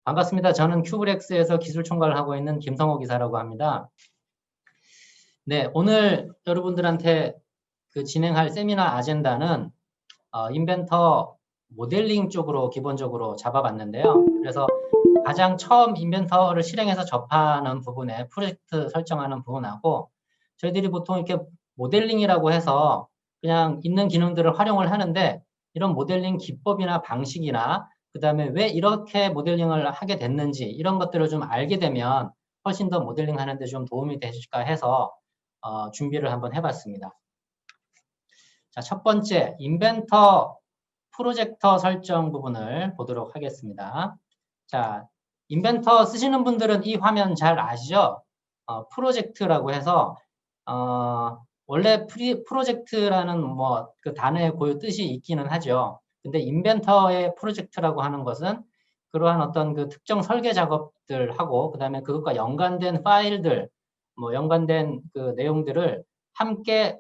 반갑습니다. 저는 큐브렉스에서 기술 총괄을 하고 있는 김성호 기사라고 합니다. 네, 오늘 여러분들한테 진행할 세미나 아젠다는 인벤터 모델링 쪽으로 기본적으로 잡아봤는데요. 그래서 가장 처음 인벤터를 실행해서 접하는 부분에 프로젝트 설정하는 부분하고 저희들이 보통 이렇게 모델링이라고 해서 그냥 있는 기능들을 활용을 하는데 이런 모델링 기법이나 방식이나 그 다음에 왜 이렇게 모델링을 하게 됐는지 이런 것들을 좀 알게 되면 훨씬 더 모델링 하는데 좀 도움이 되실까 해서 준비를 한번 해봤습니다. 자, 첫 번째 인벤터 프로젝터 설정 부분을 보도록 하겠습니다. 자, 인벤터 쓰시는 분들은 이 화면 잘 아시죠? 프로젝트라고 해서 원래 프로젝트라는 그 단어의 고유 뜻이 있기는 하죠. 근데 인벤터의 프로젝트라고 하는 것은 그러한 어떤 그 특정 설계 작업들하고 그다음에 그것과 연관된 파일들, 연관된 그 내용들을 함께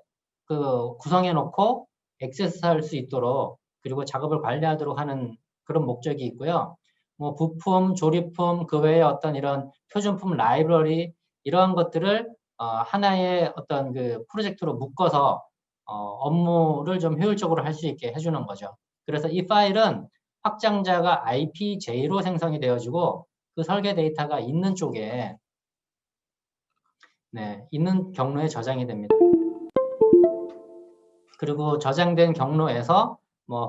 구성해 놓고 액세스할 수 있도록 그리고 작업을 관리하도록 하는 그런 목적이 있고요. 부품, 조립품, 그 외에 어떤 이런 표준품 라이브러리 이러한 것들을 하나의 어떤 그 프로젝트로 묶어서 업무를 좀 효율적으로 할 수 있게 해주는 거죠. 그래서 이 파일은 확장자가 IPJ로 생성이 되어지고 그 설계 데이터가 있는 쪽에 있는 경로에 저장이 됩니다. 그리고 저장된 경로에서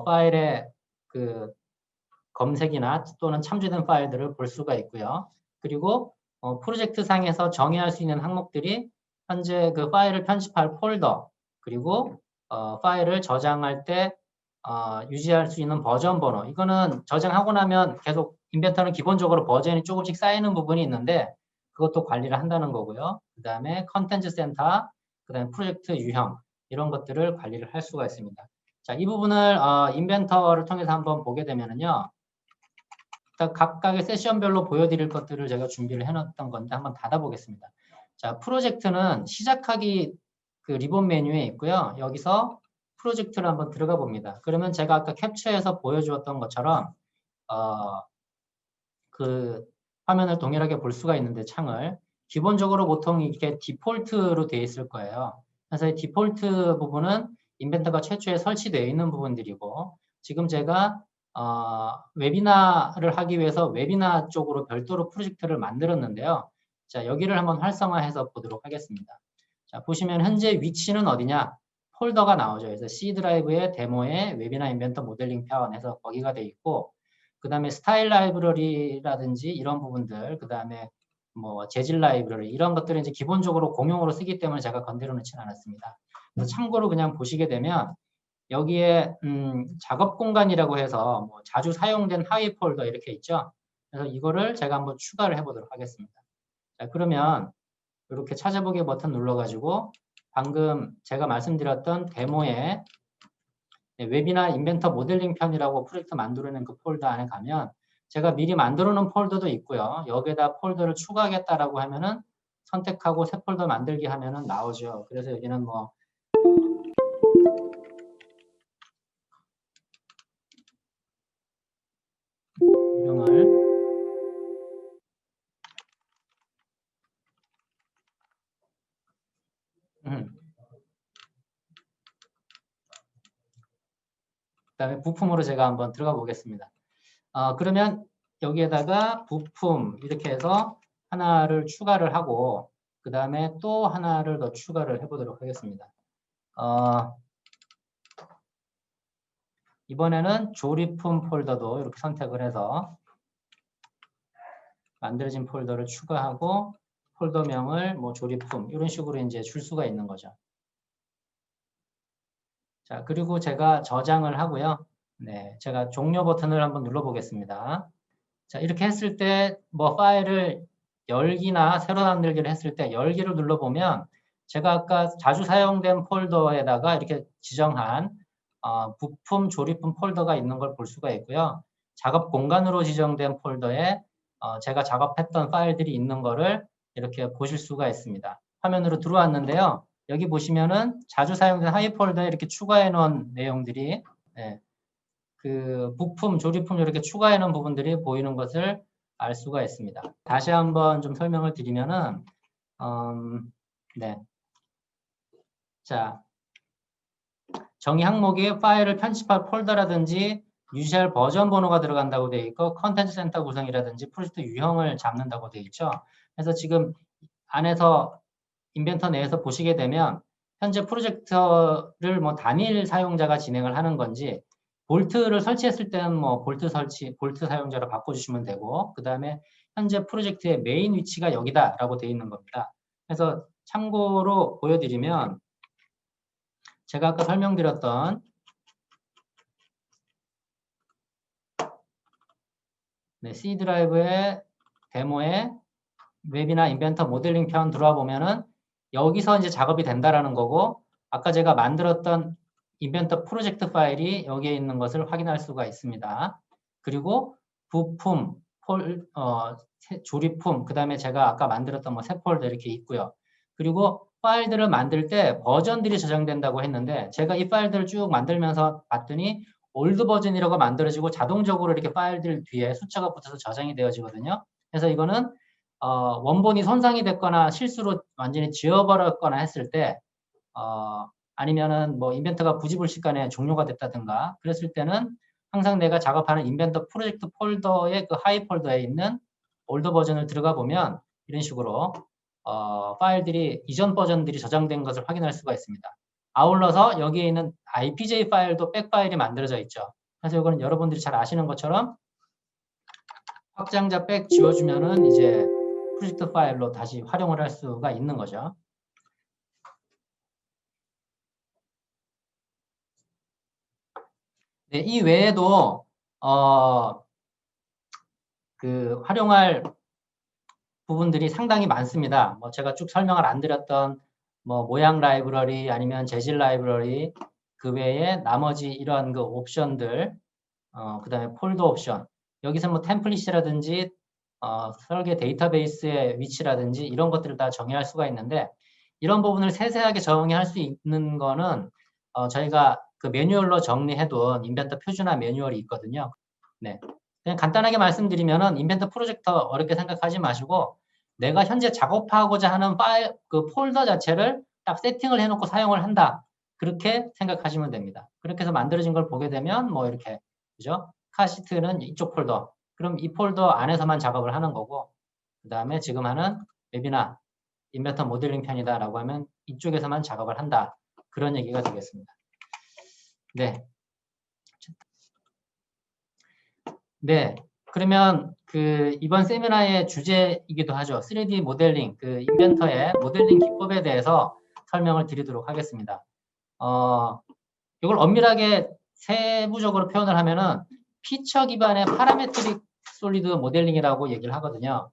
파일의 그 검색이나 또는 참조된 파일들을 볼 수가 있고요. 그리고 프로젝트 상에서 정의할 수 있는 항목들이 현재 그 파일을 편집할 폴더 그리고 파일을 저장할 때 유지할 수 있는 버전 번호 이거는 저장하고 나면 계속 인벤터는 기본적으로 버전이 조금씩 쌓이는 부분이 있는데 그것도 관리를 한다는 거고요. 그 다음에 컨텐츠 센터, 그 다음에 프로젝트 유형 이런 것들을 관리를 할 수가 있습니다. 자, 이 부분을 인벤터를 통해서 한번 보게 되면은요. 각각의 세션별로 보여드릴 것들을 제가 준비를 해놨던 건데 한번 닫아보겠습니다. 자, 프로젝트는 시작하기 그 리본 메뉴에 있고요. 여기서 프로젝트를 한번 들어가 봅니다. 그러면 제가 아까 캡처해서 보여주었던 것처럼 그 화면을 동일하게 볼 수가 있는데 창을 기본적으로 보통 이렇게 디폴트로 되어 있을 거예요. 그래서 이 디폴트 부분은 인벤터가 최초에 설치되어 있는 부분들이고 지금 제가 웨비나를 하기 위해서 웨비나 쪽으로 별도로 프로젝트를 만들었는데요. 자, 여기를 한번 활성화해서 보도록 하겠습니다. 자, 보시면 현재 위치는 어디냐? 폴더가 나오죠. 그래서 C 드라이브의 데모에 웨비나 인벤터 모델링 편에서 거기가 돼 있고 그 다음에 스타일 라이브러리라든지 이런 부분들, 그 다음에 재질 라이브러리 이런 것들은 이제 기본적으로 공용으로 쓰기 때문에 제가 건드려 놓지는 않았습니다. 그래서 참고로 그냥 보시게 되면 여기에 작업 공간이라고 해서 자주 사용된 하위 폴더 이렇게 있죠. 그래서 이거를 제가 한번 추가를 해보도록 하겠습니다. 자, 그러면 이렇게 찾아보기 버튼 눌러가지고 방금 제가 말씀드렸던 데모에 웨비나 인벤터 모델링 편이라고 프로젝트 만들어낸 그 폴더 안에 가면 제가 미리 만들어 놓은 폴더도 있고요. 여기에다 폴더를 추가하겠다라고 하면은 선택하고 새 폴더 만들기 하면은 나오죠. 그래서 여기는 이름을 그다음에 부품으로 제가 한번 들어가 보겠습니다. 그러면 여기에다가 부품 이렇게 해서 하나를 추가를 하고 그 다음에 또 하나를 더 추가를 해보도록 하겠습니다. 이번에는 조립품 폴더도 이렇게 선택을 해서 만들어진 폴더를 추가하고 폴더명을 조립품 이런 식으로 이제 줄 수가 있는 거죠. 자, 그리고 제가 저장을 하고요. 네, 제가 종료 버튼을 한번 눌러 보겠습니다. 자, 이렇게 했을 때 파일을 열기나 새로 만들기를 했을 때 열기를 눌러보면 제가 아까 자주 사용된 폴더에다가 이렇게 지정한 부품 조립품 폴더가 있는 걸 볼 수가 있고요. 작업 공간으로 지정된 폴더에 제가 작업했던 파일들이 있는 거를 이렇게 보실 수가 있습니다. 화면으로 들어왔는데요. 여기 보시면은 자주 사용된 하위 폴더에 이렇게 추가해 놓은 내용들이 그 부품, 조립품 이렇게 추가해 놓은 부분들이 보이는 것을 알 수가 있습니다. 다시 한번 좀 설명을 드리면은, 네. 자, 정의 항목에 파일을 편집할 폴더라든지 유지할 버전 번호가 들어간다고 되어 있고 컨텐츠 센터 구성이라든지 프로젝트 유형을 잡는다고 되어 있죠. 그래서 지금 안에서 인벤터 내에서 보시게 되면 현재 프로젝트를 뭐 단일 사용자가 진행을 하는 건지 볼트를 설치했을 때는 뭐 볼트 사용자로 바꿔주시면 되고 그 다음에 현재 프로젝트의 메인 위치가 여기다라고 되어 있는 겁니다. 그래서 참고로 보여드리면 제가 아까 설명드렸던 네, C 드라이브의 데모에 웹이나 인벤터 모델링 편 들어와 보면은 여기서 이제 작업이 된다라는 거고 아까 제가 만들었던 인벤터 프로젝트 파일이 여기에 있는 것을 확인할 수가 있습니다. 그리고 부품, 조립품, 그 다음에 제가 아까 만들었던 뭐 새 폴더 이렇게 있고요. 그리고 파일들을 만들 때 버전들이 저장된다고 했는데 제가 이 파일들을 쭉 만들면서 봤더니 올드 버전이라고 만들어지고 자동적으로 이렇게 파일들 뒤에 숫자가 붙어서 저장이 되어지거든요. 그래서 이거는 원본이 손상이 됐거나 실수로 완전히 지워버렸거나 했을 때 아니면은 뭐 인벤터가 부지불식간에 종료가 됐다든가 그랬을 때는 항상 내가 작업하는 인벤터 프로젝트 폴더의 그 하이 폴더에 있는 올드 버전을 들어가 보면 이런 식으로 파일들이 이전 버전들이 저장된 것을 확인할 수가 있습니다. 아울러서 여기에 있는 IPJ 파일도 백 파일이 만들어져 있죠. 그래서 이거는 여러분들이 잘 아시는 것처럼 확장자 백 지워주면은 이제 프로젝트 파일로 다시 활용을 할 수가 있는 거죠. 네, 이 외에도 그 활용할 부분들이 상당히 많습니다. 뭐 제가 쭉 설명을 안 드렸던 뭐 모양 라이브러리 아니면 재질 라이브러리 그 외에 나머지 이러한 그 옵션들 그 다음에 폴더 옵션 여기서 뭐 템플릿이라든지 설계 데이터베이스의 위치라든지 이런 것들을 다 정의할 수가 있는데 이런 부분을 세세하게 정의할 수 있는 거는 저희가 그 매뉴얼로 정리해둔 인벤터 표준화 매뉴얼이 있거든요. 네. 그냥 간단하게 말씀드리면은 인벤터 프로젝터 어렵게 생각하지 마시고 내가 현재 작업하고자 하는 파일 그 폴더 자체를 딱 세팅을 해놓고 사용을 한다. 그렇게 생각하시면 됩니다. 그렇게 해서 만들어진 걸 보게 되면 뭐 이렇게 그죠? 카시트는 이쪽 폴더. 그럼 이 폴더 안에서만 작업을 하는 거고 그 다음에 지금 하는 웹이나 인벤터 모델링 편이다라고 하면 이쪽에서만 작업을 한다. 그런 얘기가 되겠습니다. 네. 네. 그러면 그 이번 세미나의 주제이기도 하죠. 3D 모델링, 그 인벤터의 모델링 기법에 대해서 설명을 드리도록 하겠습니다. 이걸 엄밀하게 세부적으로 표현을 하면은 피처 기반의 파라메트릭 솔리드 모델링이라고 얘기를 하거든요.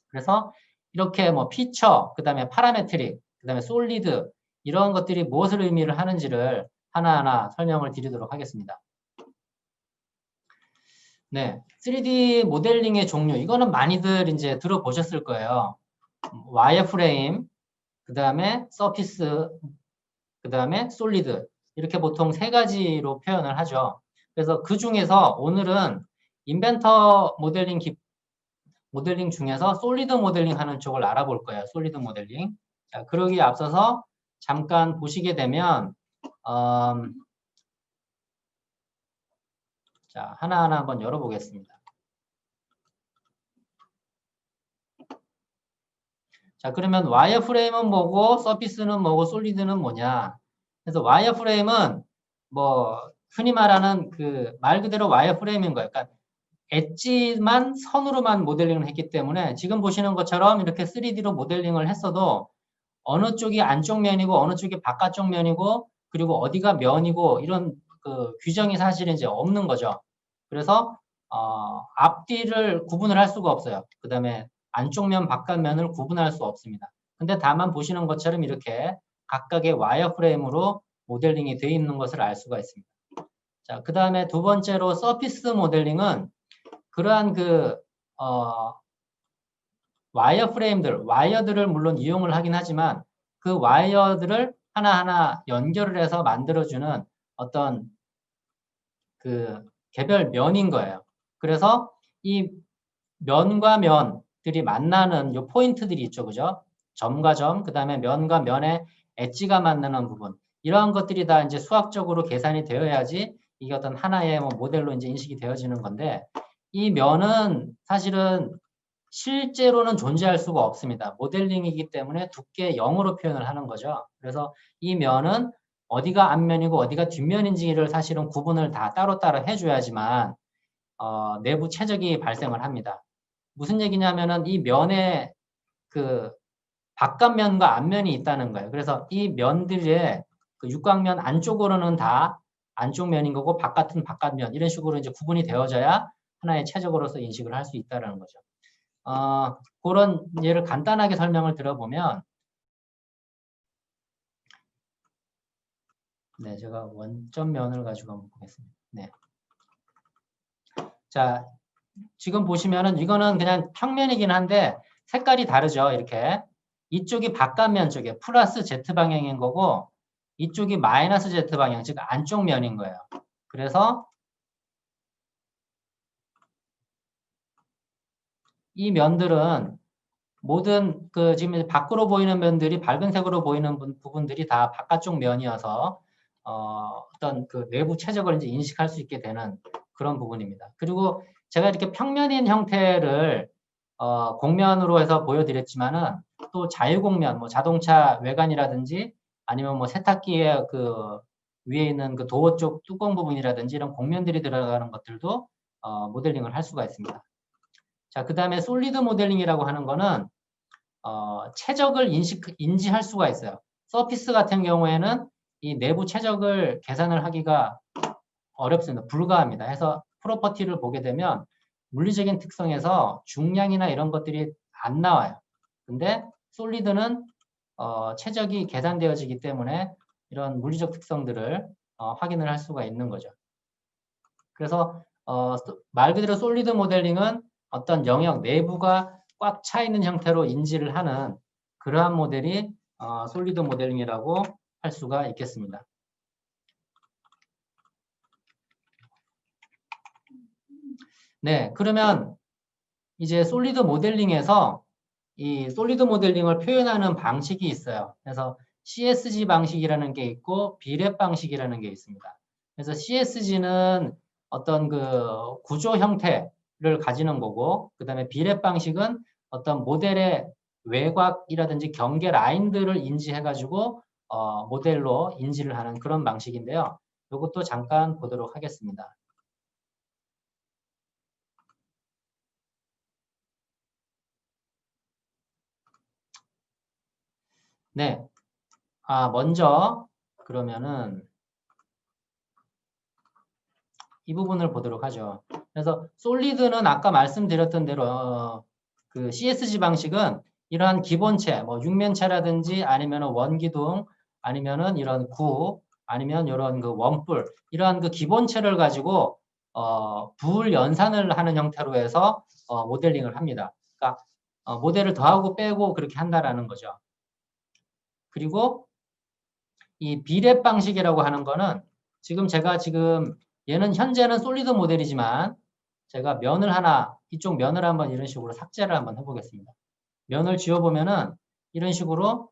그래서 이렇게 뭐 피처, 그 다음에 파라메트릭, 그 다음에 솔리드 이런 것들이 무엇을 의미를 하는지를 하나하나 설명을 드리도록 하겠습니다. 네, 3D 모델링의 종류 이거는 많이들 이제 들어보셨을 거예요. 와이어프레임, 그 다음에 서피스, 그 다음에 솔리드 이렇게 보통 세 가지로 표현을 하죠. 그래서 그 중에서 오늘은 인벤터 모델링 중에서 솔리드 모델링 하는 쪽을 알아볼 거예요. 솔리드 모델링. 자, 그러기에 앞서서 잠깐 보시게 되면 자, 하나하나 한번 열어보겠습니다. 자, 그러면 와이어프레임은 뭐고 서피스는 뭐고 솔리드는 뭐냐? 그래서 와이어프레임은 뭐 흔히 말하는 그 말 그대로 와이어프레임인 거예요. 그러니까 엣지만 선으로만 모델링을 했기 때문에 지금 보시는 것처럼 이렇게 3D로 모델링을 했어도 어느 쪽이 안쪽 면이고 어느 쪽이 바깥쪽 면이고 그리고 어디가 면이고 이런 그 규정이 사실은 이제 없는 거죠. 그래서 앞뒤를 구분을 할 수가 없어요. 그 다음에 안쪽 면, 바깥 면을 구분할 수 없습니다. 근데 다만 보시는 것처럼 이렇게 각각의 와이어프레임으로 모델링이 되어 있는 것을 알 수가 있습니다. 자, 그 다음에 두 번째로 서피스 모델링은 그러한 그 와이어프레임들, 와이어들을 물론 이용을 하긴 하지만 그 와이어들을 하나하나 연결을 해서 만들어주는 어떤 그 개별 면인 거예요. 그래서 이 면과 면들이 만나는 요 포인트들이 있죠. 그죠? 점과 점, 그 다음에 면과 면의 엣지가 만나는 부분. 이러한 것들이 다 이제 수학적으로 계산이 되어야지 이게 어떤 하나의 뭐 모델로 이제 인식이 되어지는 건데, 이 면은 사실은 실제로는 존재할 수가 없습니다. 모델링이기 때문에 두께 0으로 표현을 하는 거죠. 그래서 이 면은 어디가 앞면이고 어디가 뒷면인지를 사실은 구분을 다 따로따로 해줘야지만 내부 최적이 발생을 합니다. 무슨 얘기냐면은 이 면에 그 바깥면과 앞면이 있다는 거예요. 그래서 이 면들의 그 육각면 안쪽으로는 다 안쪽 면인 거고 바깥은 바깥면 이런 식으로 이제 구분이 되어져야 하나의 최적으로서 인식을 할 수 있다는 거죠. 그런 예를 간단하게 설명을 들어보면, 네, 제가 원점 면을 가지고 한번 보겠습니다. 네. 자, 지금 보시면은 이거는 그냥 평면이긴 한데 색깔이 다르죠. 이렇게. 이쪽이 바깥면 쪽에 플러스 Z 방향인 거고 이쪽이 마이너스 Z 방향, 즉 안쪽 면인 거예요. 그래서 이 면들은 모든 그 지금 밖으로 보이는 면들이 밝은색으로 보이는 부분들이 다 바깥쪽 면이어서 어떤 그 내부 최적을 이제 인식할 수 있게 되는 그런 부분입니다. 그리고 제가 이렇게 평면인 형태를 공면으로 해서 보여드렸지만은 또 자유공면, 뭐 자동차 외관이라든지 아니면 뭐 세탁기의 그 위에 있는 그 도어 쪽 뚜껑 부분이라든지 이런 공면들이 들어가는 것들도 모델링을 할 수가 있습니다. 자, 그 다음에 솔리드 모델링이라고 하는 거는 최적을 인지할 수가 있어요. 서피스 같은 경우에는 이 내부 최적을 계산을 하기가 어렵습니다. 불가합니다. 해서 프로퍼티를 보게 되면 물리적인 특성에서 중량이나 이런 것들이 안 나와요. 근데 솔리드는 최적이 계산되어지기 때문에 이런 물리적 특성들을 확인을 할 수가 있는 거죠. 그래서 말 그대로 솔리드 모델링은 어떤 영역 내부가 꽉 차 있는 형태로 인지를 하는 그러한 모델이 솔리드 모델링이라고 할 수가 있겠습니다. 네, 그러면 이제 솔리드 모델링에서 이 솔리드 모델링을 표현하는 방식이 있어요. 그래서 CSG 방식이라는 게 있고 비랩 방식이라는 게 있습니다. 그래서 CSG는 어떤 그 구조 형태를 가지는 거고, 그 다음에 비랩 방식은 어떤 모델의 외곽이라든지 경계 라인들을 인지해가지고 모델로 인지를 하는 그런 방식인데요. 이것도 잠깐 보도록 하겠습니다. 네. 먼저 그러면은 이 부분을 보도록 하죠. 그래서 솔리드는 아까 말씀드렸던 대로 그 CSG 방식은 이러한 기본체, 뭐 육면체라든지 아니면은 원기둥, 아니면은 이런 구, 아니면 이런 그 원뿔, 이러한 그 기본체를 가지고 부을 연산을 하는 형태로 해서 모델링을 합니다. 그러니까 모델을 더하고 빼고 그렇게 한다라는 거죠. 그리고 이 비랩 방식이라고 하는 거는 제가 얘는 현재는 솔리드 모델이지만 제가 면을 하나, 이쪽 면을 한번 이런 식으로 삭제를 한번 해보겠습니다. 면을 지워보면은 이런 식으로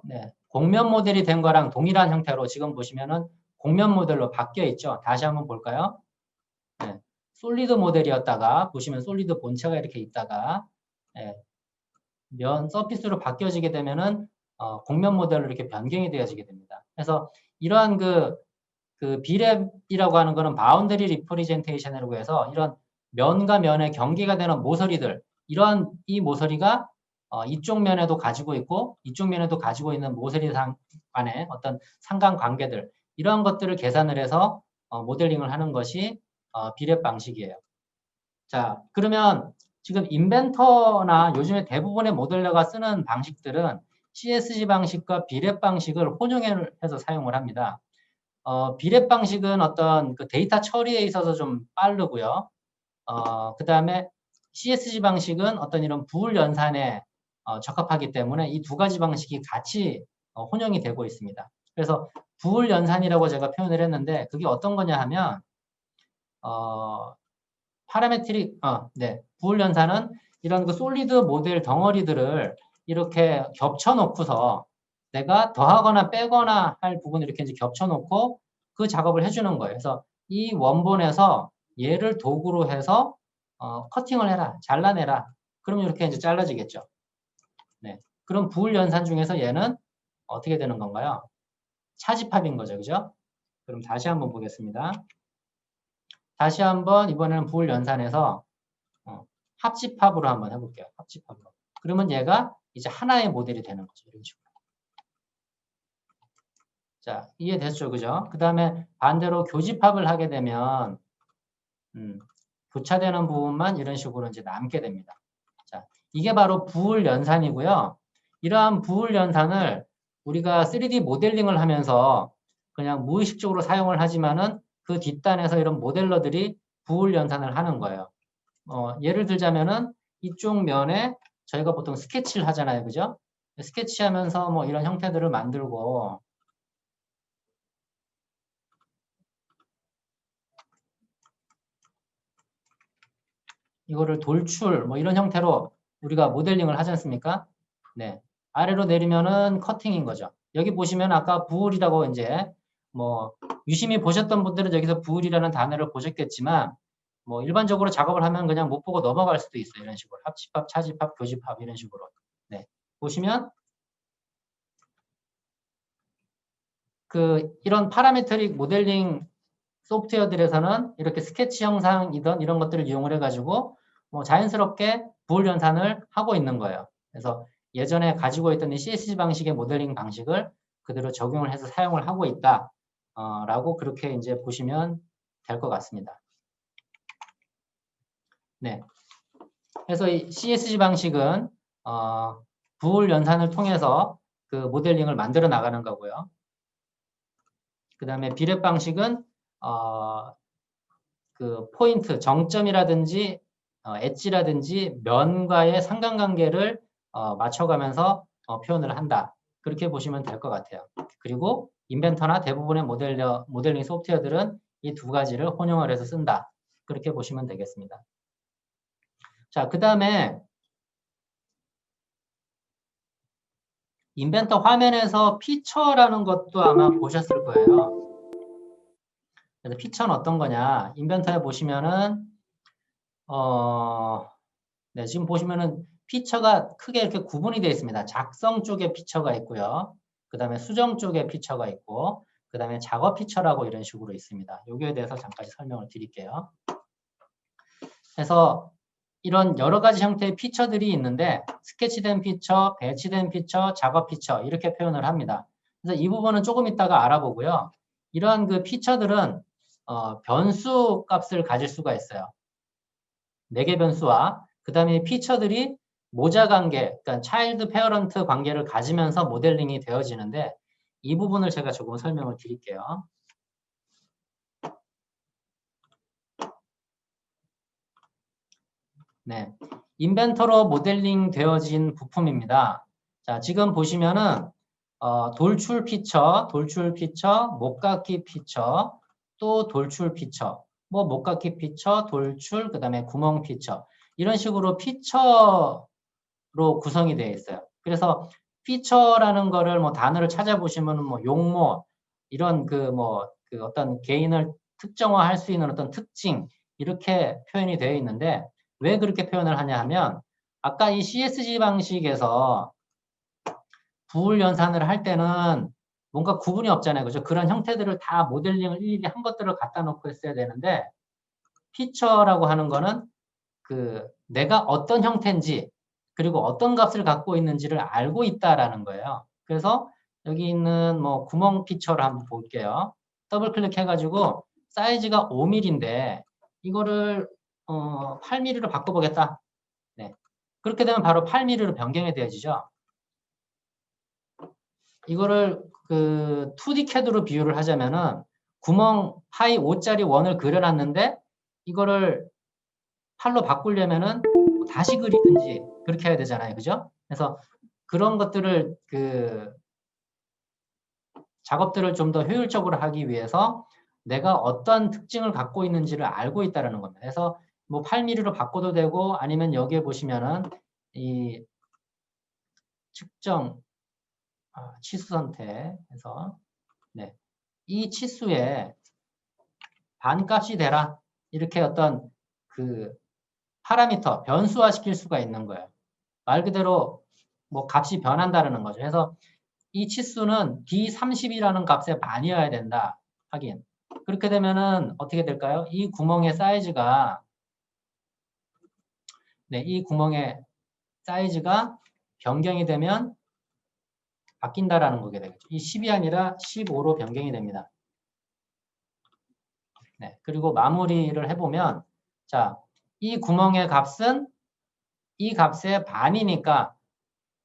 네, 공면 모델이 된 거랑 동일한 형태로 지금 보시면은 공면 모델로 바뀌어 있죠. 다시 한번 볼까요? 네, 솔리드 모델이었다가 보시면 솔리드 본체가 이렇게 있다가 네, 면 서피스로 바뀌어지게 되면은 공면 모델로 이렇게 변경이 되어지게 됩니다. 그래서 이러한 그 비랩이라고 하는 거는 바운더리 리프레젠테이션이라고 해서 이런 면과 면의 경계가 되는 모서리들, 이러한 이 모서리가 이쪽 면에도 가지고 있고 이쪽 면에도 가지고 있는 모서리 간의 어떤 상관관계들, 이러한 것들을 계산을 해서 모델링을 하는 것이 비랩 방식이에요. 자, 그러면 지금 인벤터나 요즘에 대부분의 모델러가 쓰는 방식들은 CSG 방식과 비랩 방식을 혼용해서 사용을 합니다. 비랩 방식은 어떤 그 데이터 처리에 있어서 좀 빠르고요. 그 다음에 CSG 방식은 어떤 이런 부을 연산에 적합하기 때문에 이 두 가지 방식이 같이 혼용이 되고 있습니다. 그래서 부을 연산이라고 제가 표현을 했는데 그게 어떤 거냐 하면 파라메트릭, 부을 연산은 이런 그 솔리드 모델 덩어리들을 이렇게 겹쳐놓고서 내가 더하거나 빼거나 할 부분을 이렇게 이제 겹쳐놓고 그 작업을 해주는 거예요. 그래서 이 원본에서 얘를 도구로 해서 커팅을 해라, 잘라내라. 그럼 이렇게 이제 잘라지겠죠. 네. 그럼 부을 연산 중에서 얘는 어떻게 되는 건가요? 차집합인 거죠, 그죠? 그럼 다시 한번 보겠습니다. 다시 한번 이번에는 부을 연산해서 합집합으로 한번 해볼게요. 합집합으로. 그러면 얘가 이제 하나의 모델이 되는 거죠. 이런 식으로. 자, 이해됐죠? 그죠? 그 다음에 반대로 교집합을 하게 되면, 교차되는 부분만 이런 식으로 이제 남게 됩니다. 자, 이게 바로 부을 연산이고요. 이러한 부을 연산을 우리가 3D 모델링을 하면서 그냥 무의식적으로 사용을 하지만은 그 뒷단에서 이런 모델러들이 부을 연산을 하는 거예요. 예를 들자면은 이쪽 면에 저희가 보통 스케치를 하잖아요. 그죠? 스케치하면서 뭐 이런 형태들을 만들고 이거를 돌출 뭐 이런 형태로 우리가 모델링을 하지 않습니까? 네. 아래로 내리면은 커팅인 거죠. 여기 보시면 아까 부을이라고 이제 뭐 유심히 보셨던 분들은 여기서 부을이라는 단어를 보셨겠지만 뭐 일반적으로 작업을 하면 그냥 못 보고 넘어갈 수도 있어요. 이런 식으로 합집합, 차집합, 교집합 이런 식으로. 네. 보시면 이런 파라메트릭 모델링 소프트웨어들에서는 이렇게 스케치 형상이던 이런 것들을 이용을 해가지고 뭐 자연스럽게 부을 연산을 하고 있는 거예요. 그래서 예전에 가지고 있던 이 CSG 방식의 모델링 방식을 그대로 적용을 해서 사용을 하고 있다. 라고 그렇게 이제 보시면 될 것 같습니다. 네. 그래서 이 CSG 방식은 부을 연산을 통해서 그 모델링을 만들어 나가는 거고요. 그 다음에 비랩 방식은 그 포인트, 정점이라든지 엣지라든지 면과의 상관관계를 맞춰가면서 표현을 한다. 그렇게 보시면 될 것 같아요. 그리고 인벤터나 대부분의 모델링 소프트웨어들은 이 두 가지를 혼용을 해서 쓴다. 그렇게 보시면 되겠습니다. 자, 그 다음에 인벤터 화면에서 피처라는 것도 아마 보셨을 거예요. 그래서 피처는 어떤 거냐? 인벤터에 보시면은 네, 지금 보시면은 피처가 크게 이렇게 구분이 되어 있습니다. 작성 쪽에 피처가 있고요. 그 다음에 수정 쪽에 피처가 있고, 그 다음에 작업 피처라고 이런 식으로 있습니다. 여기에 대해서 잠깐 설명을 드릴게요. 그래서 이런 여러 가지 형태의 피처들이 있는데 스케치된 피처, 배치된 피처, 작업 피처 이렇게 표현을 합니다. 그래서 이 부분은 조금 이따가 알아보고요. 이러한 그 피처들은 변수 값을 가질 수가 있어요. 4개 변수와 그 다음에 피처들이 모자 관계, 그러니까 차일드 페어런트 관계를 가지면서 모델링이 되어지는데 이 부분을 제가 조금 설명을 드릴게요. 네, 인벤터로 모델링 되어진 부품입니다. 자, 지금 보시면은 돌출 피처, 목깎이 피처, 또 돌출 피처, 뭐 목깎이 피처, 돌출, 그 다음에 구멍 피처 이런 식으로 피처로 구성이 되어 있어요. 그래서 피처라는 거를 뭐 단어를 찾아보시면 뭐 용모 이런 그 어떤 개인을 특정화할 수 있는 어떤 특징 이렇게 표현이 되어 있는데 왜 그렇게 표현을 하냐 하면 아까 이 CSG 방식에서 부을 연산을 할 때는 뭔가 구분이 없잖아요. 그죠? 그런 형태들을 다 모델링을 일일이 한 것들을 갖다 놓고 했어야 되는데 피처라고 하는 거는 내가 어떤 형태인지 그리고 어떤 값을 갖고 있는지를 알고 있다라는 거예요. 그래서 여기 있는 뭐 구멍 피처를 한번 볼게요. 더블 클릭해가지고 사이즈가 5mm인데 이거를 8mm로 바꿔보겠다. 네. 그렇게 되면 바로 8mm로 변경이 되어지죠. 이거를 2D CAD로 비유를 하자면은 구멍 파이 5짜리 원을 그려놨는데 이거를 8로 바꾸려면은 다시 그리든지 그렇게 해야 되잖아요. 그죠? 그래서 그런 것들을 작업들을 좀 더 효율적으로 하기 위해서 내가 어떤 특징을 갖고 있는지를 알고 있다는 겁니다. 그래서 뭐 8mm로 바꿔도 되고 아니면 여기에 보시면은 이 측정 치수 선택해서 네, 이 치수에 반값이 되라 이렇게 어떤 그 파라미터 변수화 시킬 수가 있는 거예요. 말 그대로 뭐 값이 변한다는 거죠. 그래서 이 치수는 D30이라는 값에 반이어야 된다. 하긴 그렇게 되면은 어떻게 될까요? 이 구멍의 사이즈가 네, 이 구멍의 사이즈가 변경이 되면 바뀐다라는 거게 되겠죠. 이 10이 아니라 15로 변경이 됩니다. 네, 그리고 마무리를 해보면 자, 이 구멍의 값은 이 값의 반이니까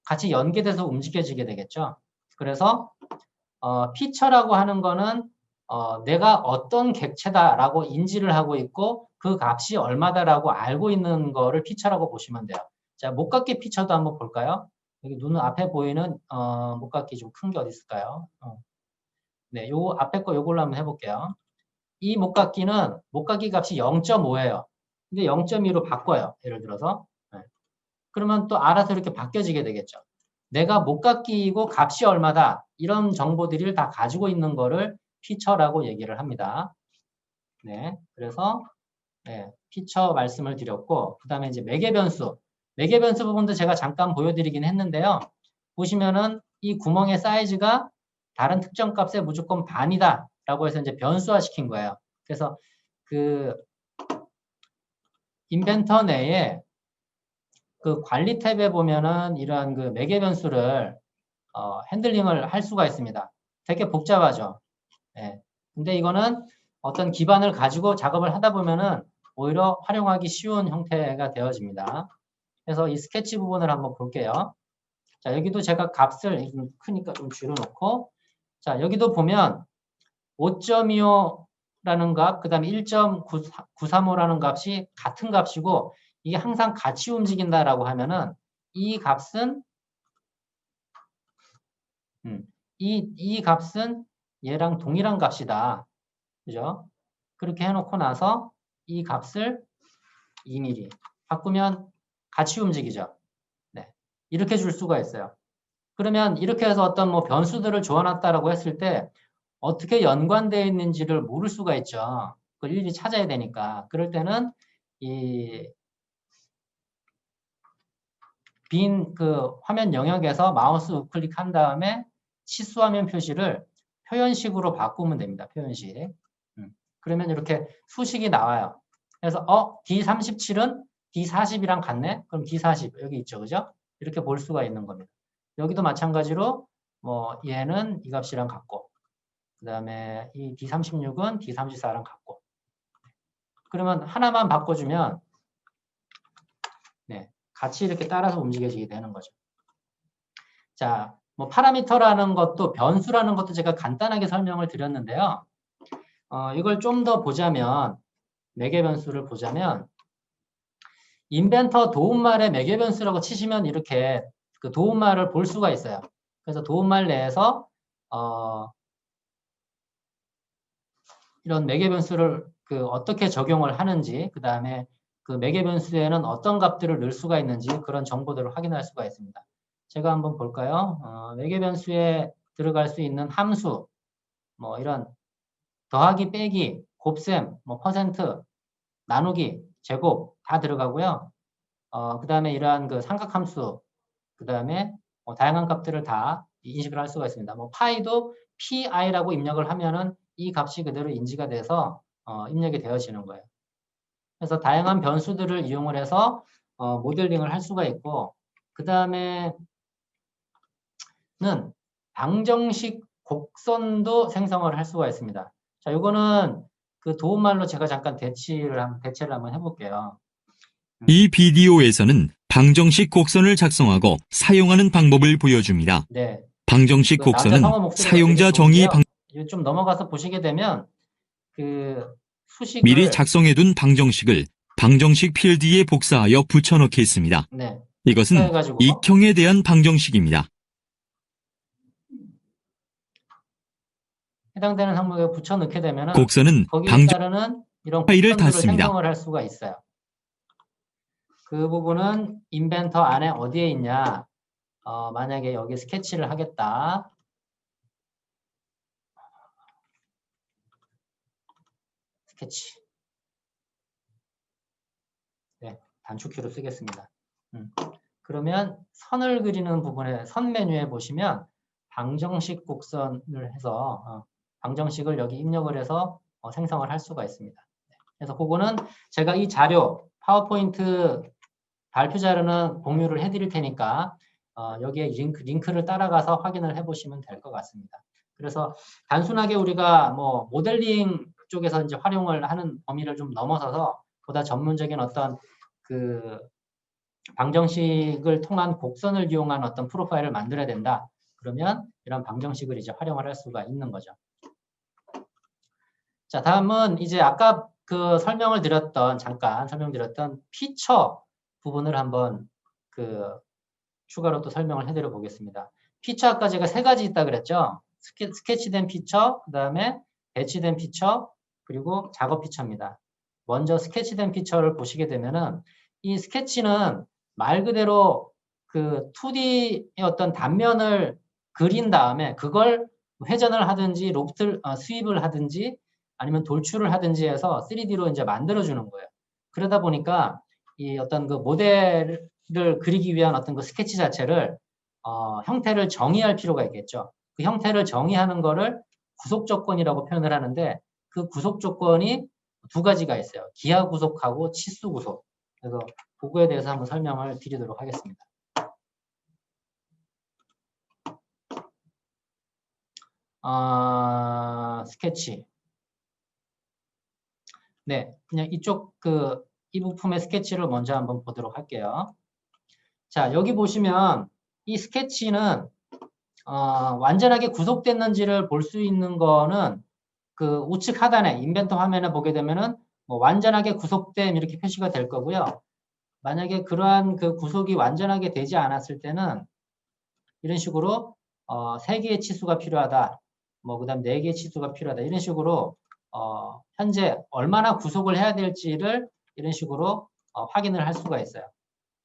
같이 연계돼서 움직여지게 되겠죠. 그래서 피처라고 하는 거는 내가 어떤 객체다라고 인지를 하고 있고 그 값이 얼마다라고 알고 있는 거를 피처라고 보시면 돼요. 자, 목각기 피처도 한번 볼까요? 여기 눈 앞에 보이는 목각기 좀 큰 게 어디 있을까요? 네, 요 앞에 거 요걸로 한번 해볼게요. 이 목각기는 목각기 값이 0.5예요. 근데 0.2로 바꿔요. 예를 들어서. 네. 그러면 또 알아서 이렇게 바뀌어지게 되겠죠. 내가 목각기이고 값이 얼마다 이런 정보들을 다 가지고 있는 거를 피처라고 얘기를 합니다. 네, 그래서 네, 피처 말씀을 드렸고 그 다음에 이제 매개변수. 매개변수 부분도 제가 잠깐 보여드리긴 했는데요. 보시면은 이 구멍의 사이즈가 다른 특정 값에 무조건 반이다 라고 해서 이제 변수화 시킨 거예요. 그래서 그 인벤터 내에 그 관리 탭에 보면은 이러한 그 매개 변수를 핸들링을 할 수가 있습니다. 되게 복잡하죠. 예. 근데 이거는 어떤 기반을 가지고 작업을 하다 보면은 오히려 활용하기 쉬운 형태가 되어집니다. 그래서 이 스케치 부분을 한번 볼게요. 자, 여기도 제가 값을 좀 크니까 좀 줄여놓고, 자, 여기도 보면 5.25라는 값, 그 다음에 1.935라는 값이 같은 값이고, 이게 항상 같이 움직인다라고 하면은 이 값은 이 값은 얘랑 동일한 값이다. 그죠? 그렇게 해놓고 나서 이 값을 2mm 바꾸면 같이 움직이죠. 네. 이렇게 줄 수가 있어요. 그러면 이렇게 해서 어떤 뭐 변수들을 줘놨다라고 했을 때 어떻게 연관되어 있는지를 모를 수가 있죠. 그걸 일일이 찾아야 되니까. 그럴 때는 이 빈 그 화면 영역에서 마우스 우클릭한 다음에 치수화면 표시를 표현식으로 바꾸면 됩니다. 표현식. 그러면 이렇게 수식이 나와요. 그래서 D37은 D40이랑 같네? 그럼 D40 여기 있죠. 그죠? 이렇게 볼 수가 있는 겁니다. 여기도 마찬가지로 뭐 얘는 이 값이랑 같고 그 다음에 이 D36은 D34랑 같고 그러면 하나만 바꿔주면 네, 같이 이렇게 따라서 움직여지게 되는 거죠. 자, 뭐 파라미터라는 것도 변수라는 것도 제가 간단하게 설명을 드렸는데요. 이걸 좀 더 보자면 매개 변수를 보자면 인벤터 도움말의 매개 변수라고 치시면 이렇게 그 도움말을 볼 수가 있어요. 그래서 도움말 내에서 이런 매개 변수를 그 어떻게 적용을 하는지 그 다음에 그 매개 변수에는 어떤 값들을 넣을 수가 있는지 그런 정보들을 확인할 수가 있습니다. 제가 한번 볼까요? 매개 변수에 들어갈 수 있는 함수 뭐 이런 더하기 빼기 곱셈 뭐 퍼센트 나누기 제곱 다 들어가고요. 그 다음에 이러한 그 삼각함수 그 다음에 다양한 값들을 다 인식을 할 수가 있습니다. 뭐 파이도 pi라고 입력을 하면은 이 값이 그대로 인지가 돼서 입력이 되어지는 거예요. 그래서 다양한 변수들을 이용을 해서 모델링을 할 수가 있고 그 다음에는 방정식 곡선도 생성을 할 수가 있습니다. 자, 이거는 그 도움말로 제가 잠깐 대체를 한번 해볼게요. 이 비디오에서는 방정식 곡선을 작성하고 사용하는 방법을 보여줍니다. 네. 방정식 곡선은 사용자 정의 방 좀 넘어가서 보시게 되면 그 수식을 미리 작성해둔 방정식을 방정식 필드에 복사하여 붙여넣겠습니다. 네. 이것은 복사해가지고 익형에 대한 방정식입니다. 해당되는 항목에 붙여 넣게 되면은 곡선은 거기에 따르는 이런 파일을 곡선들을 닫습니다. 생성을 할 수가 있어요. 그 부분은 인벤터 안에 어디에 있냐? 만약에 여기 스케치를 하겠다. 스케치. 네, 단축키로 쓰겠습니다. 그러면 선을 그리는 부분에 선 메뉴에 보시면 방정식 곡선을 해서 방정식을 여기 입력을 해서 생성을 할 수가 있습니다. 그래서 그거는 제가 이 자료 파워포인트 발표 자료는 공유를 해드릴 테니까 여기에 링크를 따라가서 확인을 해보시면 될 것 같습니다. 그래서 단순하게 우리가 뭐 모델링 쪽에서 이제 활용을 하는 범위를 좀 넘어서서 보다 전문적인 어떤 그 방정식을 통한 곡선을 이용한 어떤 프로파일을 만들어야 된다. 그러면 이런 방정식을 이제 활용을 할 수가 있는 거죠. 자, 다음은 이제 아까 그 잠깐 설명드렸던 피처 부분을 한번 추가로 또 설명을 해드려 보겠습니다. 피처 아까 제가 3가지 있다 그랬죠? 스케치된 피처, 그 다음에 배치된 피처, 그리고 작업 피처입니다. 먼저 스케치된 피처를 보시게 되면은 이 스케치는 말 그대로 그 2D의 어떤 단면을 그린 다음에 그걸 회전을 하든지 스윕을 하든지 아니면 돌출을 하든지 해서 3D로 이제 만들어주는 거예요. 그러다 보니까 이 어떤 그 모델을 그리기 위한 어떤 그 스케치 자체를 형태를 정의할 필요가 있겠죠. 그 형태를 정의하는 거를 구속 조건이라고 표현을 하는데 그 구속 조건이 2가지가 있어요. 기하 구속하고 치수 구속. 그래서 그거에 대해서 한번 설명을 드리도록 하겠습니다. 스케치. 네, 그냥 이 부품의 스케치를 먼저 한번 보도록 할게요. 자, 여기 보시면 이 스케치는 완전하게 구속됐는지를 볼 수 있는 거는 그 우측 하단에 인벤터 화면에 보게 되면은 뭐 완전하게 구속됨 이렇게 표시가 될 거고요. 만약에 그러한 그 구속이 완전하게 되지 않았을 때는 이런 식으로 3개의 치수가 필요하다. 뭐 그다음 4개의 치수가 필요하다. 이런 식으로 현재 얼마나 구속을 해야 될지를 이런 식으로 확인을 할 수가 있어요.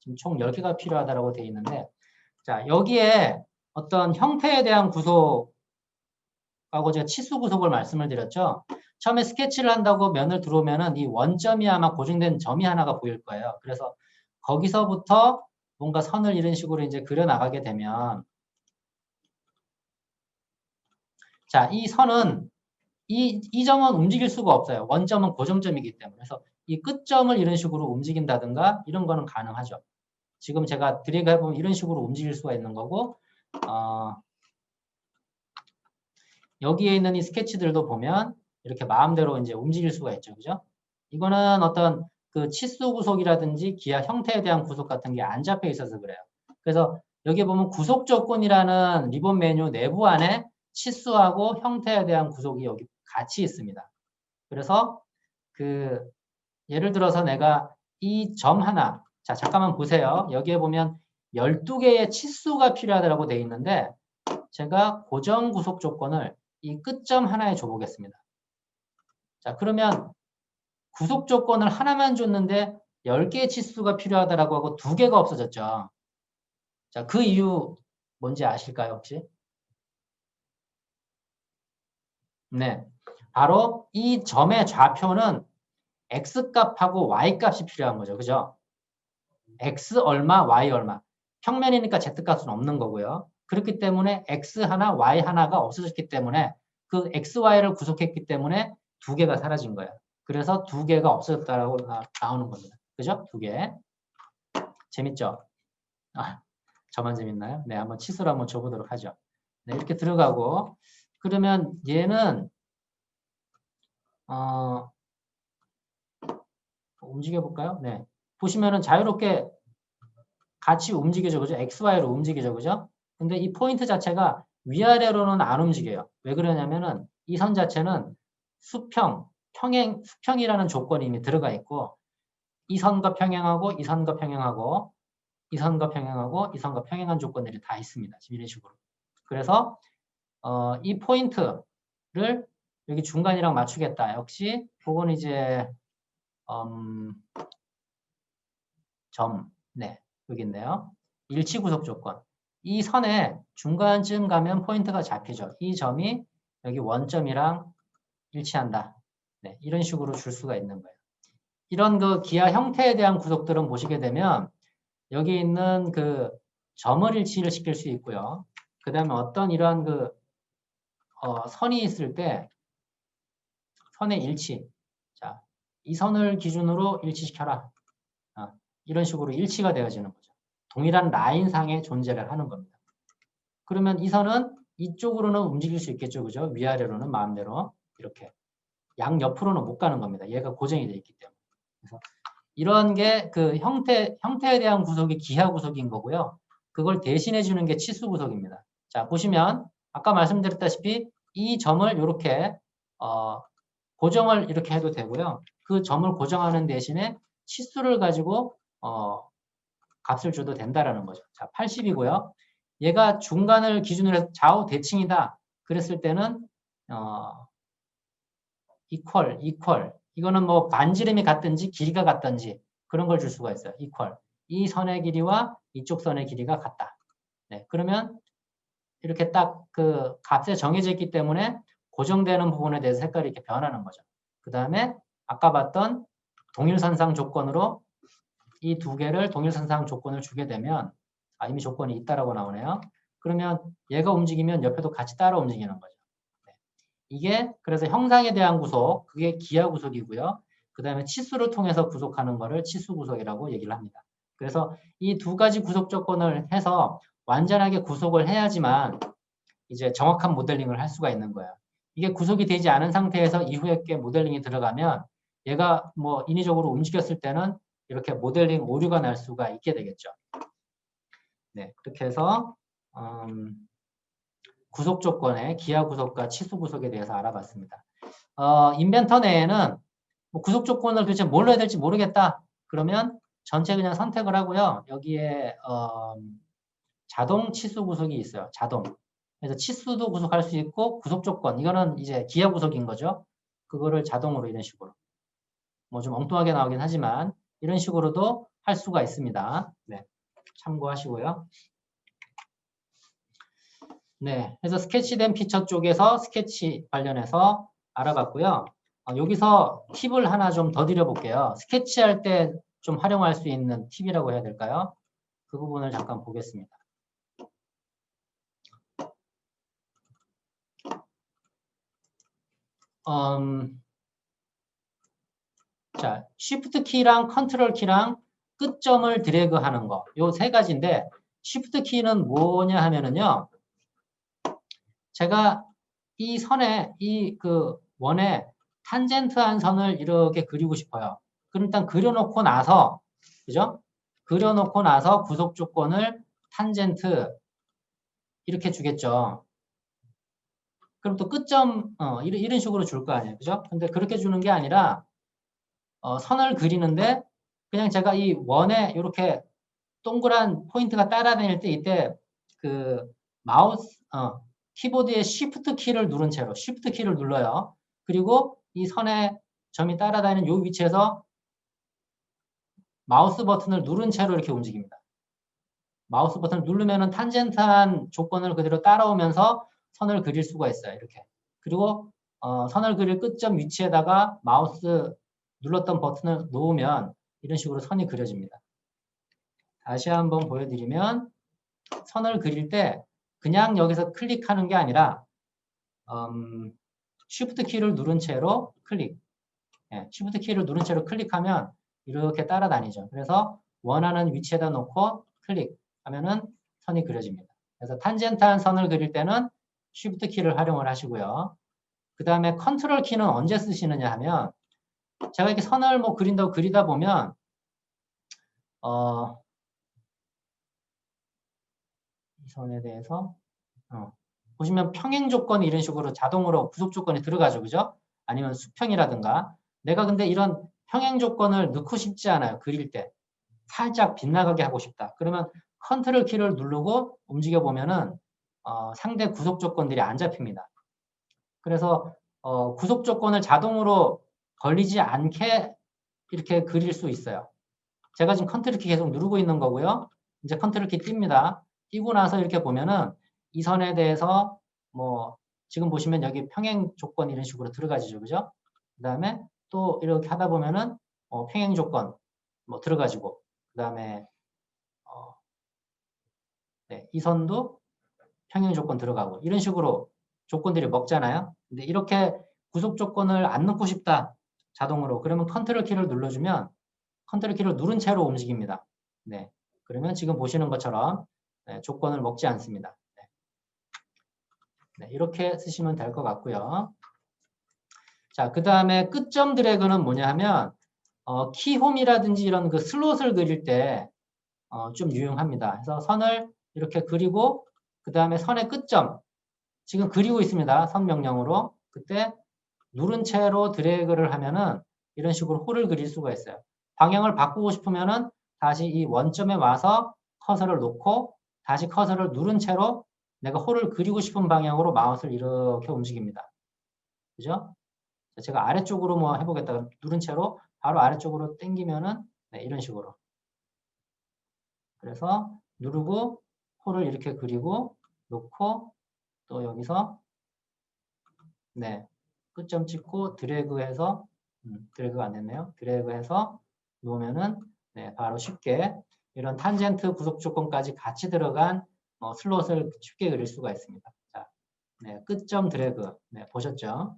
지금 총 10개가 필요하다라고 되어 있는데 자, 여기에 어떤 형태에 대한 구속하고 제가 치수 구속을 말씀을 드렸죠. 처음에 스케치를 한다고 면을 들어오면은 이 원점이 아마 고정된 점이 하나가 보일 거예요. 그래서 거기서부터 뭔가 선을 이런 식으로 이제 그려 나가게 되면 자, 이 선은 이 점은 움직일 수가 없어요. 원점은 고정점이기 때문에. 그래서 이 끝점을 이런 식으로 움직인다든가 이런 거는 가능하죠. 지금 제가 드래그 해보면 이런 식으로 움직일 수가 있는 거고 여기에 있는 이 스케치들도 보면 이렇게 마음대로 이제 움직일 수가 있죠. 그죠? 이거는 어떤 그 치수 구속이라든지 기하 형태에 대한 구속 같은 게 안 잡혀 있어서 그래요. 그래서 여기 보면 구속 조건이라는 리본 메뉴 내부 안에 치수하고 형태에 대한 구속이 여기 같이 있습니다. 그래서 예를 들어서 내가 이 점 하나, 자, 잠깐만 보세요. 여기에 보면 12개의 치수가 필요하다고 되어 있는데 제가 고정 구속 조건을 이 끝점 하나에 줘보겠습니다. 자, 그러면 구속 조건을 하나만 줬는데 10개의 치수가 필요하다고 하고 2개가 없어졌죠. 자, 그 이유 뭔지 아실까요, 혹시? 네. 바로 이 점의 좌표는 X값하고 Y값이 필요한 거죠. 그죠? X 얼마, Y 얼마. 평면이니까 Z값은 없는 거고요. 그렇기 때문에 X 하나, Y 하나가 없어졌기 때문에 그 X, Y를 구속했기 때문에 2개가 사라진 거예요. 그래서 2개가 없어졌다라고 나오는 겁니다. 그죠? 2개. 재밌죠? 저만 재밌나요? 네, 한번 치수를 한번 줘보도록 하죠. 네, 이렇게 들어가고 그러면 얘는 움직여 볼까요? 네. 보시면은 자유롭게 같이 움직이죠. 그죠? XY로 움직이죠. 그죠? 근데 이 포인트 자체가 위아래로는 안 움직여요. 왜 그러냐면은 이 선 자체는 수평이라는 조건이 이미 들어가 있고 이 선과 평행하고 이 선과 평행하고 이 선과 평행하고 이 선과 평행한 조건들이 다 있습니다. 지금 이런 식으로. 그래서 이 포인트 여기 중간이랑 맞추겠다. 역시 그건 이제 네, 여기 있네요. 일치 구속 조건. 이 선에 중간쯤 가면 포인트가 잡히죠. 이 점이 여기 원점이랑 일치한다. 네, 이런 식으로 줄 수가 있는 거예요. 이런 그 기하 형태에 대한 구속들은 보시게 되면 여기 있는 그 점을 일치를 시킬 수 있고요. 그 다음에 어떤 이러한 그 선이 있을 때 선의 일치. 자, 이 선을 기준으로 일치시켜라. 이런 식으로 일치가 되어지는 거죠. 동일한 라인상의 존재를 하는 겁니다. 그러면 이 선은 이쪽으로는 움직일 수 있겠죠. 그죠? 위아래로는 마음대로 이렇게 양옆으로는 못 가는 겁니다. 얘가 고정이 되어 있기 때문에. 그래서 이런 게 그 형태에 대한 구속이 기하 구속인 거고요. 그걸 대신해 주는 게 치수 구속입니다. 자, 보시면 아까 말씀드렸다시피 이 점을 이렇게 고정을 이렇게 해도 되고요. 그 점을 고정하는 대신에 치수를 가지고 값을 줘도 된다라는 거죠. 자, 80이고요. 얘가 중간을 기준으로 해서 좌우 대칭이다. 그랬을 때는 equal. 이거는 뭐 반지름이 같든지 길이가 같든지 그런 걸 줄 수가 있어요. equal. 이 선의 길이와 이쪽 선의 길이가 같다. 네, 그러면 이렇게 딱 그 값에 정해져 있기 때문에 고정되는 부분에 대해서 색깔이 이렇게 변하는 거죠. 그 다음에 아까 봤던 동일선상 조건으로 이 두 개를 동일선상 조건을 주게 되면 이미 조건이 있다라고 나오네요. 그러면 얘가 움직이면 옆에도 같이 따라 움직이는 거죠. 네. 이게 그래서 형상에 대한 구속, 그게 기하 구속이고요. 그 다음에 치수를 통해서 구속하는 거를 치수 구속이라고 얘기를 합니다. 그래서 이 두 가지 구속 조건을 해서 완전하게 구속을 해야지만 이제 정확한 모델링을 할 수가 있는 거예요. 이게 구속이 되지 않은 상태에서 이후에 게 모델링이 들어가면 얘가 뭐 인위적으로 움직였을 때는 이렇게 모델링 오류가 날 수가 있게 되겠죠. 네, 그렇게 해서 구속 조건의 기하 구속과 치수 구속에 대해서 알아봤습니다. 인벤터 내에는 뭐 구속 조건을 도대체 뭘로 해야 될지 모르겠다. 그러면 전체 그냥 선택을 하고요. 여기에 자동 치수 구속이 있어요. 자동. 그래서 치수도 구속할 수 있고 구속 조건. 이거는 이제 기하 구속인 거죠. 그거를 자동으로 이런 식으로. 뭐 좀 엉뚱하게 나오긴 하지만 이런 식으로도 할 수가 있습니다. 네, 참고하시고요. 네, 그래서 스케치된 피처 쪽에서 스케치 관련해서 알아봤고요. 여기서 팁을 하나 좀 더 드려볼게요. 스케치할 때 좀 활용할 수 있는 팁이라고 해야 될까요? 그 부분을 잠깐 보겠습니다. 자, Shift 키랑 컨트롤 키랑 끝점을 드래그 하는 거. 요 세 가지인데, Shift 키는 뭐냐 하면은요, 제가 이 선에, 이 그 원에 탄젠트한 선을 이렇게 그리고 싶어요. 그럼 일단 그려놓고 나서, 그죠? 그려놓고 나서 구속 조건을 탄젠트 이렇게 주겠죠. 그럼 또 끝점, 이런 식으로 줄 거 아니에요. 그죠? 근데 그렇게 주는 게 아니라, 선을 그리는데, 그냥 제가 이 원에 이렇게 동그란 포인트가 따라다닐 때 이때 그 마우스, 키보드의 Shift 키를 누른 채로 Shift 키를 눌러요. 그리고 이 선에 점이 따라다니는 이 위치에서 마우스 버튼을 누른 채로 이렇게 움직입니다. 마우스 버튼을 누르면은 탄젠트한 조건을 그대로 따라오면서 선을 그릴 수가 있어요. 이렇게. 그리고 선을 그릴 끝점 위치에다가 마우스 눌렀던 버튼을 놓으면 이런 식으로 선이 그려집니다. 다시 한번 보여드리면 선을 그릴 때 그냥 여기서 클릭하는 게 아니라 Shift 키를 누른 채로 클릭. Shift 키를 누른 채로 클릭하면 이렇게 따라다니죠. 그래서 원하는 위치에다 놓고 클릭하면은 선이 그려집니다. 그래서 탄젠트한 선을 그릴 때는 Shift 키를 활용을 하시고요. 그 다음에 컨트롤 키는 언제 쓰시느냐 하면 제가 이렇게 선을 뭐 그린다고 그리다 보면 이 선에 대해서 보시면 평행 조건이 이런 식으로 자동으로 구속 조건이 들어가죠. 그죠? 아니면 수평이라든가 내가 근데 이런 평행 조건을 넣고 싶지 않아요. 그릴 때. 살짝 빗나가게 하고 싶다. 그러면 컨트롤 키를 누르고 움직여 보면은 상대 구속 조건들이 안 잡힙니다. 그래서 구속 조건을 자동으로 걸리지 않게 이렇게 그릴 수 있어요. 제가 지금 컨트롤 키 계속 누르고 있는 거고요. 이제 컨트롤 키 띱니다. 띄고 나서 이렇게 보면은 이 선에 대해서 뭐 지금 보시면 여기 평행 조건 이런 식으로 들어가지죠. 그죠? 그 다음에 또 이렇게 하다 보면은 평행 조건 뭐 들어가지고 그 다음에 네, 이 선도 평행 조건 들어가고 이런 식으로 조건들이 먹잖아요. 근데 이렇게 구속 조건을 안 넣고 싶다. 자동으로. 그러면 컨트롤 키를 눌러주면 컨트롤 키를 누른 채로 움직입니다. 네. 그러면 지금 보시는 것처럼 네, 조건을 먹지 않습니다. 네. 네, 이렇게 쓰시면 될 것 같고요. 자, 그 다음에 끝점 드래그는 뭐냐 하면 키홈이라든지 이런 그 슬롯을 그릴 때 좀 유용합니다. 그래서 선을 이렇게 그리고 그 다음에 선의 끝점 지금 그리고 있습니다. 선 명령으로. 그때 누른 채로 드래그를 하면은 이런 식으로 홀을 그릴 수가 있어요. 방향을 바꾸고 싶으면은 다시 이 원점에 와서 커서를 놓고 다시 커서를 누른 채로 내가 홀을 그리고 싶은 방향으로 마우스를 이렇게 움직입니다. 그죠? 제가 아래쪽으로 뭐 해보겠다. 누른 채로 바로 아래쪽으로 당기면은 네, 이런 식으로. 그래서 누르고 홀을 이렇게 그리고 놓고 또 여기서 네 끝점 찍고 드래그해서 드래그가 안 됐네요. 드래그해서 놓으면은 네, 바로 쉽게 이런 탄젠트 구속 조건까지 같이 들어간 슬롯을 쉽게 그릴 수가 있습니다. 자, 네, 끝점 드래그 네, 보셨죠?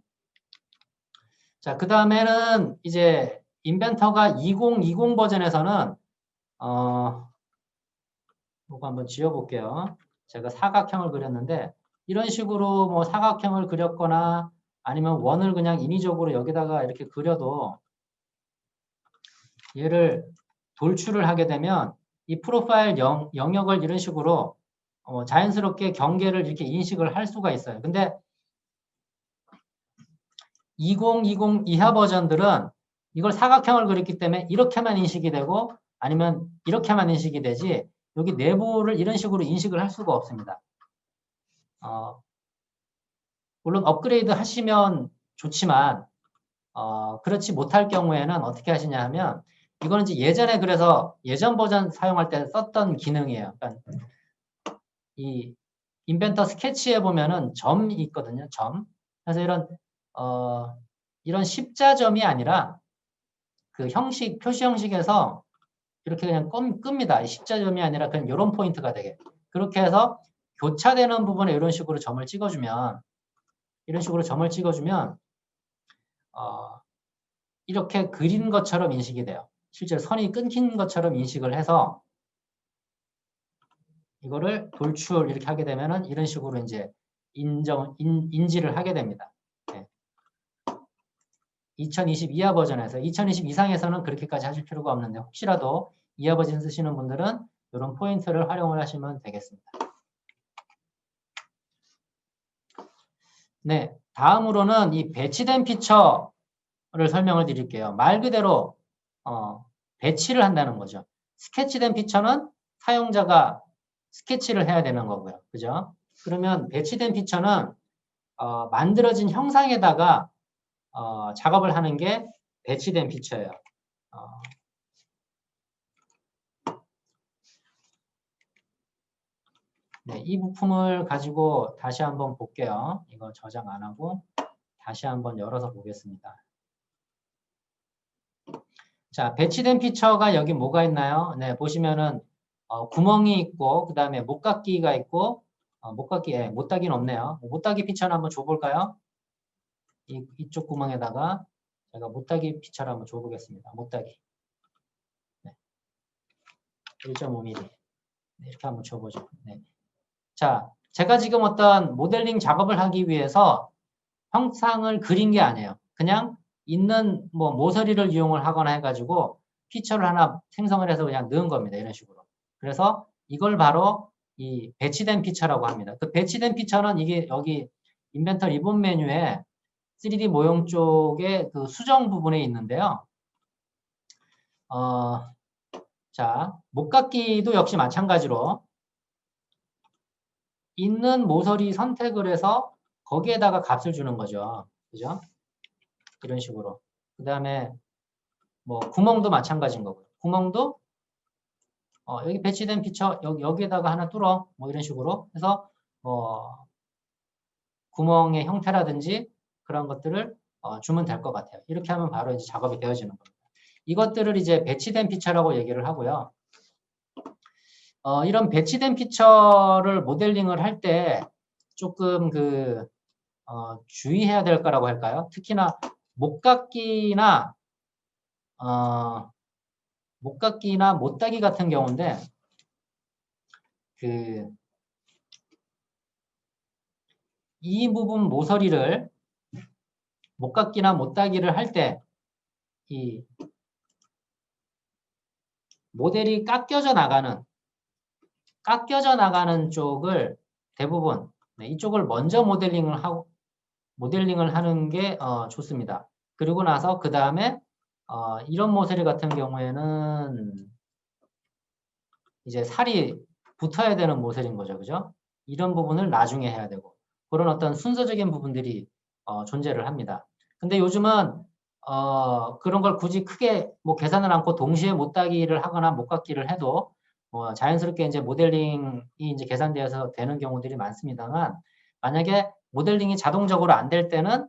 자, 그 다음에는 이제 인벤터가 2020 버전에서는 이거 한번 지어볼게요. 제가 사각형을 그렸는데 이런 식으로 뭐 사각형을 그렸거나 아니면 원을 그냥 인위적으로 여기다가 이렇게 그려도 얘를 돌출을 하게 되면 이 프로파일 영역을 이런 식으로 자연스럽게 경계를 이렇게 인식을 할 수가 있어요. 근데 2020 이하 버전들은 이걸 사각형을 그렸기 때문에 이렇게만 인식이 되고 아니면 이렇게만 인식이 되지 여기 내부를 이런 식으로 인식을 할 수가 없습니다. 물론 업그레이드 하시면 좋지만 그렇지 못할 경우에는 어떻게 하시냐 하면 이거는 이제 예전에 그래서 예전 버전 사용할 때 썼던 기능이에요. 그러니까 이 인벤터 스케치에 보면은 점이 있거든요. 점. 그래서 이런 십자점이 아니라 그 형식 표시 형식에서 이렇게 그냥 끕니다. 십자점이 아니라 그냥 이런 포인트가 되게 그렇게 해서 교차되는 부분에 이런 식으로 점을 찍어주면 이렇게 그린 것처럼 인식이 돼요. 실제로 선이 끊긴 것처럼 인식을 해서 이거를 돌출 이렇게 하게 되면은 이런 식으로 이제 인지를 하게 됩니다. 네. 2020 이하 버전에서 2020 이상에서는 그렇게까지 하실 필요가 없는데 혹시라도 이하 버전 쓰시는 분들은 이런 포인트를 활용을 하시면 되겠습니다. 네, 다음으로는 이 배치된 피처를 설명을 드릴게요. 말 그대로 배치를 한다는 거죠. 스케치된 피처는 사용자가 스케치를 해야 되는 거고요. 그죠? 그러면 배치된 피처는 만들어진 형상에다가 작업을 하는 게 배치된 피처예요. 네, 이 부품을 가지고 다시 한번 볼게요. 이거 저장 안 하고 다시 한번 열어서 보겠습니다. 자, 배치된 피처가 여기 뭐가 있나요? 네, 보시면은 구멍이 있고 그 다음에 못닫기가 있고 못닫기는 없네요. 못닫기 피처를 한번 줘볼까요? 이쪽 구멍에다가 제가 못닫기 피처를 한번 줘보겠습니다. 못닫기 네. 1.5mm 네, 이렇게 한번 줘보죠. 네. 자, 제가 지금 어떤 모델링 작업을 하기 위해서 형상을 그린 게 아니에요. 그냥 있는 뭐 모서리를 이용을 하거나 해가지고 피처를 하나 생성을 해서 그냥 넣은 겁니다. 이런 식으로. 그래서 이걸 바로 이 배치된 피처라고 합니다. 그 배치된 피처는 이게 여기 인벤터 리본 메뉴에 3D 모형 쪽에 그 수정 부분에 있는데요. 자, 목깎이도 역시 마찬가지로 있는 모서리 선택을 해서 거기에다가 값을 주는 거죠. 그죠? 이런 식으로. 그 다음에 뭐 구멍도 마찬가지인 거고. 구멍도 여기 배치된 피처 여기에다가 하나 뚫어. 뭐 이런 식으로 해서 뭐 구멍의 형태라든지 그런 것들을 주면 될 것 같아요. 이렇게 하면 바로 이제 작업이 되어지는 겁니다. 이것들을 이제 배치된 피처라고 얘기를 하고요. 이런 배치된 피처를 모델링을 할 때 조금 주의해야 될 거라고 할까요? 특히나 목깎기나 못따기 같은 경우인데 이 부분 모서리를 목깎기나 못따기를 할 때 이 모델이 깎여져 나가는 쪽을 대부분 이쪽을 먼저 모델링을 하는 게 좋습니다. 그리고 나서 그 다음에 이런 모서리 같은 경우에는 이제 살이 붙어야 되는 모서리인 거죠, 그죠? 이런 부분을 나중에 해야 되고 그런 어떤 순서적인 부분들이 존재를 합니다. 근데 요즘은 그런 걸 굳이 크게 뭐 계산을 않고 동시에 못따기를 하거나 못깎기를 해도 자연스럽게 이제 모델링이 이제 계산되어서 되는 경우들이 많습니다만 만약에 모델링이 자동적으로 안 될 때는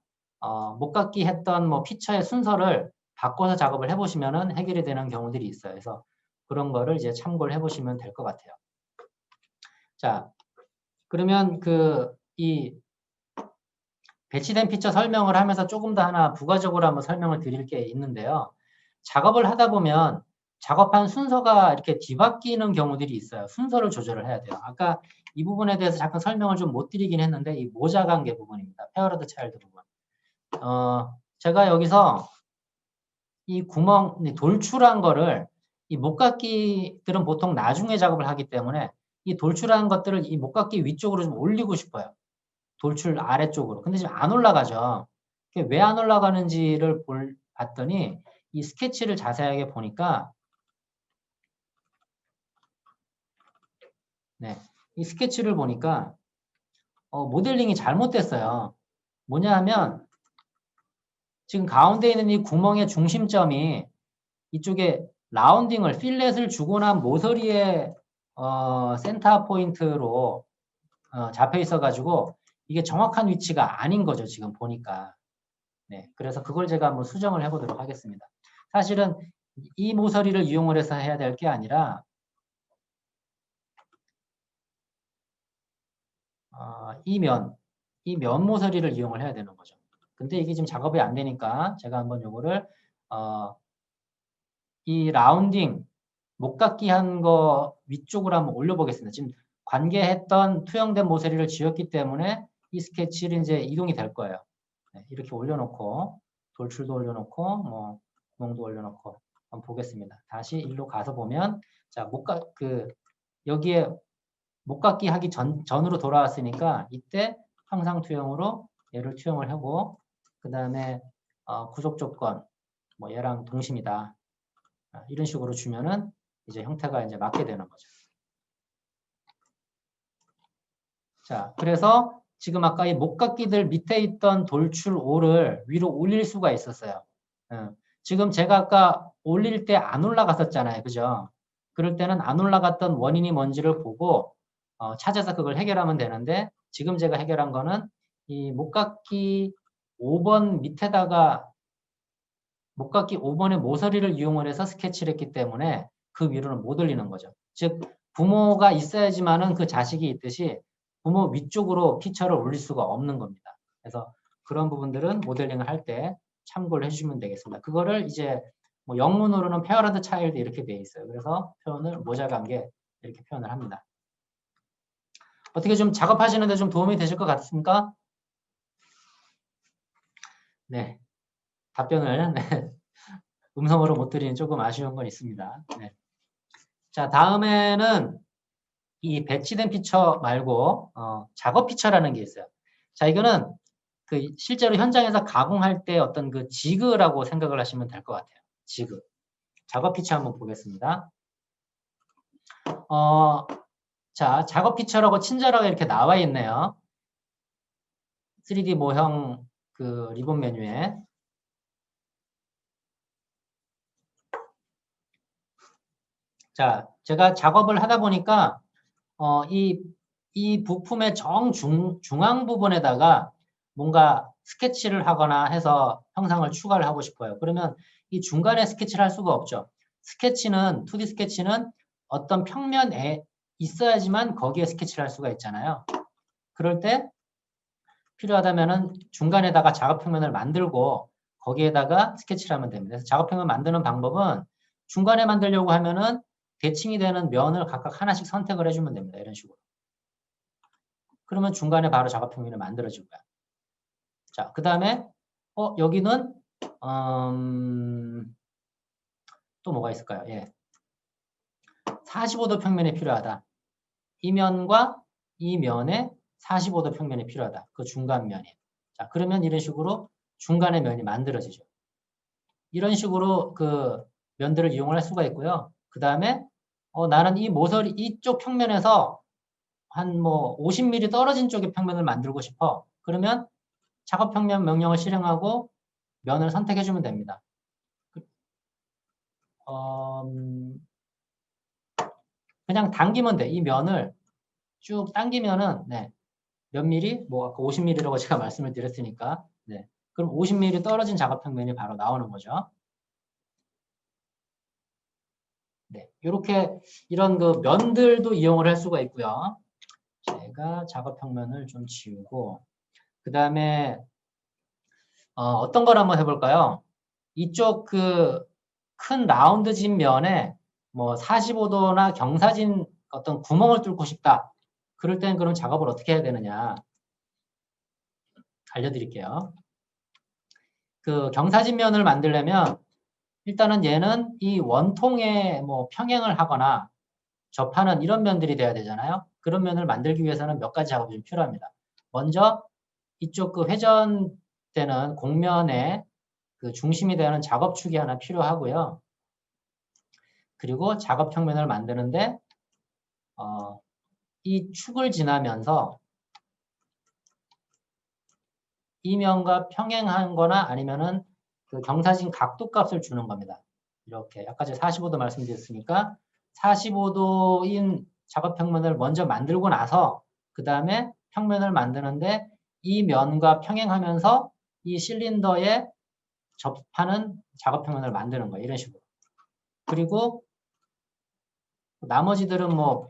못깎기 했던 뭐 피처의 순서를 바꿔서 작업을 해보시면은 해결이 되는 경우들이 있어요. 그래서 그런 거를 이제 참고를 해보시면 될 것 같아요. 자, 그러면 이 배치된 피처 설명을 하면서 조금 더 하나 부가적으로 한번 설명을 드릴 게 있는데요. 작업을 하다 보면 작업한 순서가 이렇게 뒤바뀌는 경우들이 있어요. 순서를 조절을 해야 돼요. 아까 이 부분에 대해서 잠깐 설명을 좀 못 드리긴 했는데 이 모자 관계 부분입니다. 페어러드 차일드 부분. 제가 여기서 이 구멍, 돌출한 거를 이 목깎이들은 보통 나중에 작업을 하기 때문에 이 돌출한 것들을 이 목깎이 위쪽으로 좀 올리고 싶어요. 돌출 아래쪽으로. 근데 지금 안 올라가죠. 왜 안 올라가는지를 봤더니 이 스케치를 자세하게 보니까 이 스케치를 보니까 모델링이 잘못됐어요. 뭐냐 하면 지금 가운데 있는 이 구멍의 중심점이 이쪽에 라운딩을 필렛을 주고 난 모서리의 센터 포인트로 잡혀 있어 가지고 이게 정확한 위치가 아닌 거죠. 지금 보니까. 네, 그래서 그걸 제가 한번 수정을 해보도록 하겠습니다. 사실은 이 모서리를 이용을 해서 해야 될 게 아니라 이 면 모서리를 이용을 해야 되는 거죠. 근데 이게 지금 작업이 안 되니까 제가 한번 요거를 이 라운딩 목깎이 한 거 위쪽으로 한번 올려보겠습니다. 지금 관계했던 투영된 모서리를 지었기 때문에 이 스케치를 이제 이동이 될 거예요. 네, 이렇게 올려놓고 돌출도 올려놓고 뭐 구멍도 올려놓고 한번 보겠습니다. 다시 일로 가서 보면 자 여기에 목깎이 하기 전으로 돌아왔으니까 이때 항상 투영으로 얘를 투영을 하고 그 다음에 구속 조건 뭐 얘랑 동심이다. 이런 식으로 주면은 이제 형태가 이제 맞게 되는 거죠. 자, 그래서 지금 아까 이 목깎이들 밑에 있던 돌출 5를 위로 올릴 수가 있었어요. 지금 제가 아까 올릴 때 안 올라갔었잖아요. 그죠? 그럴 때는 안 올라갔던 원인이 뭔지를 보고 찾아서 그걸 해결하면 되는데 지금 제가 해결한 거는 이 목깎이 5번 밑에다가 목깎이 5번의 모서리를 이용을 해서 스케치를 했기 때문에 그 위로는 못 올리는 거죠. 즉 부모가 있어야지만은 그 자식이 있듯이 부모 위쪽으로 피처를 올릴 수가 없는 겁니다. 그래서 그런 부분들은 모델링을 할 때 참고를 해주시면 되겠습니다. 그거를 이제 뭐 영문으로는 페어런트 차일드 이렇게 되어 있어요. 그래서 표현을 모자 관계 이렇게 표현을 합니다. 어떻게 좀 작업하시는데 좀 도움이 되실 것 같습니까? 네. 답변을 음성으로 못 드리는 조금 아쉬운 건 있습니다. 네. 자, 다음에는 이 배치된 피처 말고 작업 피처라는 게 있어요. 자, 이거는 실제로 현장에서 가공할 때 어떤 그 지그라고 생각을 하시면 될 것 같아요. 지그. 작업 피처 한번 보겠습니다. 자, 작업 피처라고 친절하게 이렇게 나와 있네요. 3D 모형 그 리본 메뉴에 자, 제가 작업을 하다 보니까 이 부품의 중앙 부분에다가 뭔가 스케치를 하거나 해서 형상을 추가를 하고 싶어요. 그러면 이 중간에 스케치를 할 수가 없죠. 스케치는 2D 스케치는 어떤 평면에 있어야지만 거기에 스케치를 할 수가 있잖아요. 그럴 때 필요하다면은 중간에다가 작업 평면을 만들고 거기에다가 스케치를 하면 됩니다. 그래서 작업 평면 만드는 방법은 중간에 만들려고 하면은 대칭이 되는 면을 각각 하나씩 선택을 해주면 됩니다. 이런 식으로. 그러면 중간에 바로 작업 평면이 만들어질 거야. 자, 그 다음에 여기는 또 뭐가 있을까요? 예. 45도 평면이 필요하다. 이 면과 이 면에 45도 평면이 필요하다. 그 중간 면이. 자, 그러면 이런 식으로 중간의 면이 만들어지죠. 이런 식으로 그 면들을 이용할 수가 있고요. 그 다음에 나는 이 모서리 이쪽 평면에서 한 뭐 50mm 떨어진 쪽의 평면을 만들고 싶어. 그러면 작업 평면 명령을 실행하고 면을 선택해 주면 됩니다. 그냥 당기면 돼. 이 면을 쭉 당기면은 네. 몇 미리? 뭐 아까 50mm라고 제가 말씀을 드렸으니까 네. 그럼 50mm 떨어진 작업 평면이 바로 나오는 거죠. 네. 이렇게 이런 그 면들도 이용을 할 수가 있고요. 제가 작업 평면을 좀 지우고 그 다음에 어떤 걸 한번 해볼까요? 이쪽 그 큰 라운드진 면에 뭐 45도나 경사진 어떤 구멍을 뚫고 싶다. 그럴 땐 그럼 작업을 어떻게 해야 되느냐 알려드릴게요. 그 경사진 면을 만들려면 일단은 얘는 이 원통에 뭐 평행을 하거나 접하는 이런 면들이 돼야 되잖아요. 그런 면을 만들기 위해서는 몇 가지 작업이 좀 필요합니다. 먼저 이쪽 그 회전되는 곡면에 그 중심이 되는 작업축이 하나 필요하고요. 그리고 작업 평면을 만드는데 이 축을 지나면서 이 면과 평행한 거나 아니면은 그 경사진 각도 값을 주는 겁니다. 이렇게 아까 제가 45도 말씀드렸으니까 45도인 작업 평면을 먼저 만들고 나서 그 다음에 평면을 만드는데 이 면과 평행하면서 이 실린더에 접하는 작업 평면을 만드는 거예요. 이런 식으로. 그리고 나머지들은 뭐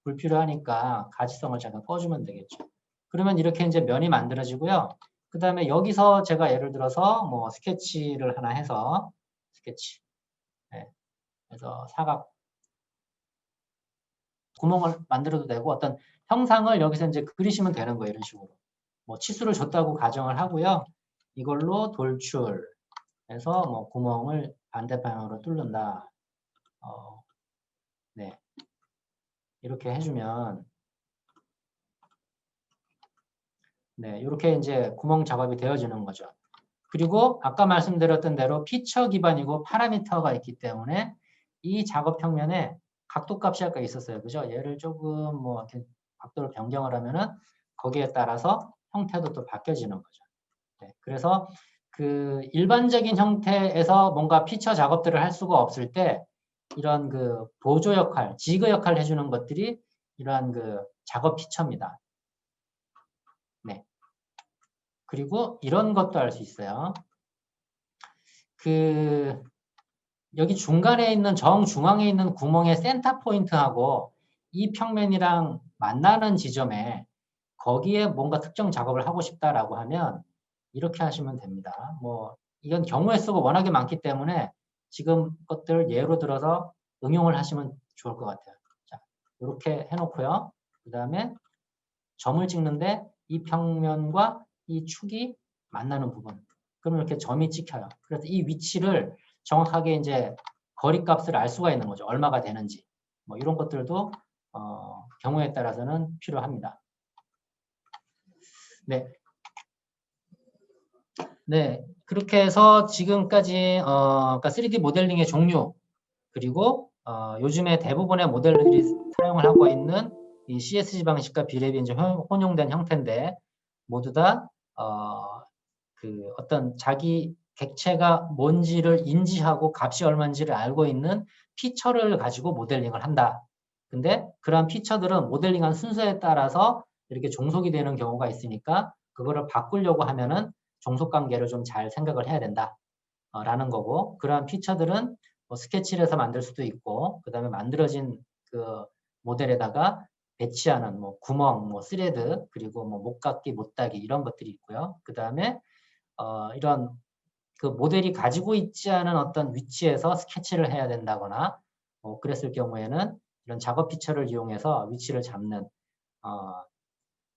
불필요하니까 가지성을 잠깐 꺼주면 되겠죠. 그러면 이렇게 이제 면이 만들어지고요. 그 다음에 여기서 제가 예를 들어서 뭐 스케치를 하나 해서 스케치. 네. 그래서 사각 구멍을 만들어도 되고 어떤 형상을 여기서 이제 그리시면 되는 거예요. 이런 식으로. 뭐 치수를 줬다고 가정을 하고요. 이걸로 돌출해서 뭐 구멍을 반대 방향으로 뚫는다. 네. 이렇게 해주면 네, 이렇게 이제 구멍 작업이 되어지는 거죠. 그리고 아까 말씀드렸던 대로 피처 기반이고 파라미터가 있기 때문에 이 작업 평면에 각도 값이 아까 있었어요. 그죠? 얘를 조금 뭐 이렇게 각도를 변경을 하면은 거기에 따라서 형태도 또 바뀌어지는 거죠. 네, 그래서 그 일반적인 형태에서 뭔가 피처 작업들을 할 수가 없을 때 이런 그 보조 역할, 지그 역할을 해주는 것들이 이러한 그 작업 피처입니다. 네. 그리고 이런 것도 할 수 있어요. 그 여기 중간에 있는 정중앙에 있는 구멍의 센터 포인트하고 이 평면이랑 만나는 지점에 거기에 뭔가 특정 작업을 하고 싶다라고 하면 이렇게 하시면 됩니다. 뭐 이건 경우의 수가 워낙에 많기 때문에 지금 것들 예로 들어서 응용을 하시면 좋을 것 같아요. 자, 이렇게 해놓고요. 그 다음에 점을 찍는데 이 평면과 이 축이 만나는 부분. 그러면 이렇게 점이 찍혀요. 그래서 이 위치를 정확하게 이제 거리값을 알 수가 있는 거죠. 얼마가 되는지. 뭐 이런 것들도 경우에 따라서는 필요합니다. 네. 네. 그렇게 해서 지금까지 그러니까 3D 모델링의 종류 그리고 요즘에 대부분의 모델들이 사용을 하고 있는 이 CSG 방식과 비랩이 이제 혼용된 형태인데 모두 다 어떤 자기 객체가 뭔지를 인지하고 값이 얼마인지를 알고 있는 피처를 가지고 모델링을 한다. 근데 그러한 피처들은 모델링한 순서에 따라서 이렇게 종속이 되는 경우가 있으니까 그거를 바꾸려고 하면은 종속 관계를 좀 잘 생각을 해야 된다. 라는 거고, 그러한 피처들은 뭐 스케치를 해서 만들 수도 있고, 그 다음에 만들어진 그 모델에다가 배치하는 뭐 구멍, 뭐 스레드, 그리고 뭐 못깎기, 못따기 이런 것들이 있고요. 그 다음에 이런 그 모델이 가지고 있지 않은 어떤 위치에서 스케치를 해야 된다거나, 그랬을 경우에는 이런 작업 피처를 이용해서 위치를 잡는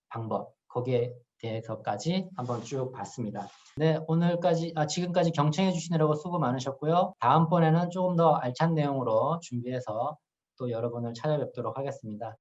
방법, 거기에 대해서까지 한번 쭉 봤습니다. 네, 지금까지 경청해 주시느라고 수고 많으셨고요. 다음번에는 조금 더 알찬 내용으로 준비해서 또 여러분을 찾아뵙도록 하겠습니다.